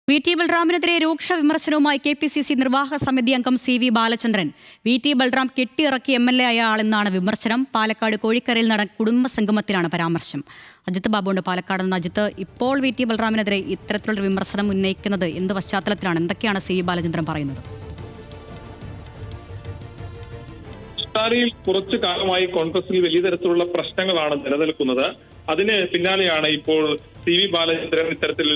വി.ടി. ബൽറാമിനെതിരെ രൂക്ഷ വിമർശനവുമായി കെ.പി.സി.സി നിർവാഹക സമിതി അംഗം സി.വി. ബാലചന്ദ്രൻ. വി.ടി. ബൽറാം കെട്ടിയിറക്കിയ എം.എൽ.എ ആയ ആളെന്നാണ് വിമർശനം. പാലക്കാട് കോഴിക്കരയിൽ നടന്ന കുടുംബസംഗമത്തിലാണ് പരാമർശം. അജിത് ബാബുണ്ട് പാലക്കാട് നിന്ന്. അജിത്ത്, ഇപ്പോൾ വി.ടി. ബൽറാമിനെതിരെ ഇത്തരത്തിലുള്ള വിമർശനം ഉന്നയിക്കുന്നത് എന്ത് പശ്ചാത്തലത്തിലാണ്? എന്തൊക്കെയാണ് സി.വി. ബാലചന്ദ്രൻ പറയുന്നത്? കുറച്ചു കാലമായി കോൺഗ്രസിൽ വലിയ തരത്തിലുള്ള പ്രശ്നങ്ങളാണ് നിലനിൽക്കുന്നത്. അതിന് പിന്നാലെയാണ് ഇപ്പോൾ സി.വി. ബാലചന്ദ്രൻ ഇത്തരത്തിൽ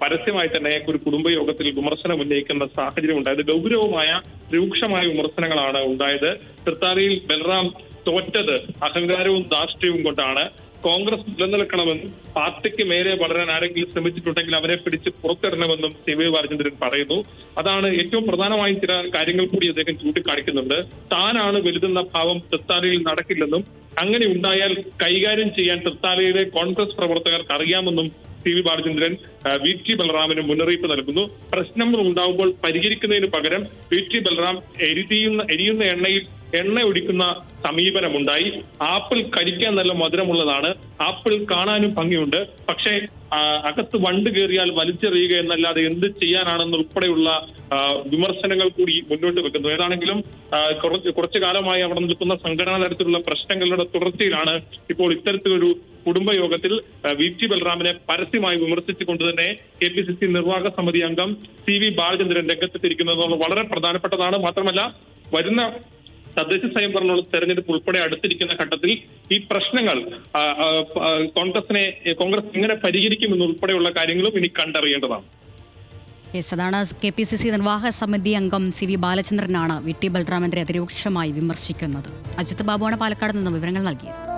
പരസ്യമായി തന്നെ ഒരു കുടുംബയോഗത്തിൽ വിമർശനം ഉന്നയിക്കുന്ന സാഹചര്യം ഉണ്ടായത്. ഗൗരവമായ രൂക്ഷമായ വിമർശനങ്ങളാണ് ഉണ്ടായത്. തൃത്താലയിൽ ബൽറാം തോറ്റത് അഹങ്കാരവും ധാർഷ്ട്യവും കൊണ്ടാണ്. കോൺഗ്രസ് നിലനിൽക്കണമെന്നും പാർട്ടിക്ക് മേലെ വളരാൻ ആരെങ്കിലും ശ്രമിച്ചിട്ടുണ്ടെങ്കിൽ അവരെ പിടിച്ച് പുറത്തിടണമെന്നും സി.വി. ബാലചന്ദ്രൻ പറയുന്നു. അതാണ് ഏറ്റവും പ്രധാനമായും ചില കാര്യങ്ങൾ കൂടി അദ്ദേഹം ചൂണ്ടിക്കാണിക്കുന്നുണ്ട്. താനാണ് വലുതെന്ന ഭാവം തൃത്താലയിൽ നടക്കില്ലെന്നും അങ്ങനെ ഉണ്ടായാൽ കൈകാര്യം ചെയ്യാൻ തൃത്താലയിലെ കോൺഗ്രസ് പ്രവർത്തകർക്ക് അറിയാമെന്നും സി.വി. ബാലചന്ദ്രൻ വി.ടി. ബൽറാമിന് മുന്നറിയിപ്പ് നൽകുന്നു. പ്രശ്നങ്ങൾ ഉണ്ടാകുമ്പോൾ പരിഹരിക്കുന്നതിന് പകരം വി.ടി. ബൽറാം എരിയുന്ന എണ്ണയിൽ എണ്ണ ഒഴിക്കുന്ന സമീപനമുണ്ടായി. ആപ്പിൾ കഴിക്കാൻ നല്ല മധുരമുള്ളതാണ്, ആപ്പിൾ കാണാനും ഭംഗിയുണ്ട്, പക്ഷേ അകത്ത് വണ്ട് കയറിയാൽ വലിച്ചെറിയുക എന്നല്ലാതെ എന്ത് ചെയ്യാനാണെന്നുൾപ്പെടെയുള്ള വിമർശനങ്ങൾ കൂടി മുന്നോട്ട് വെക്കുന്നു. ഏതാണെങ്കിലും കുറച്ചു കാലമായി അവിടെ നിൽക്കുന്ന സംഘടനാ തരത്തിലുള്ള പ്രശ്നങ്ങളുടെ തുടർച്ചയിലാണ് ഇപ്പോൾ ഇത്തരത്തിലൊരു കുടുംബയോഗത്തിൽ വി.ടി. ബൽറാമിനെ പരസ്യമായി വിമർശിച്ചുകൊണ്ട് തന്നെ കെ.പി.സി.സി നിർവാഹക സമിതി അംഗം സി.വി. ബാലചന്ദ്രൻ രംഗത്തെത്തിയിരിക്കുന്നത് വളരെ പ്രധാനപ്പെട്ടതാണ്. മാത്രമല്ല, വരുന്ന തദ്ദേശ സ്വയംഭരണ തെരഞ്ഞെടുപ്പ് ഉൾപ്പെടെ അടുത്തിരിക്കുന്ന ഘട്ടത്തിൽ ഈ പ്രശ്നങ്ങൾ കോൺഗ്രസ് എങ്ങനെ പരിഹരിക്കുമെന്നുൾപ്പെടെയുള്ള കാര്യങ്ങളും ഇനി കണ്ടറിയേണ്ടതാണ്. അതാണ് കെ.പി.സി.സി നിർവാഹക സമിതി അംഗം സി.വി. ബാലചന്ദ്രനാണ് വി.ടി. ബൽറാമിനെതിരെ അതിരൂക്ഷമായി വിമർശിക്കുന്നത്. അജിത് ബാബുവാണ് പാലക്കാട് നിന്ന് വിവരങ്ങൾ നൽകിയത്.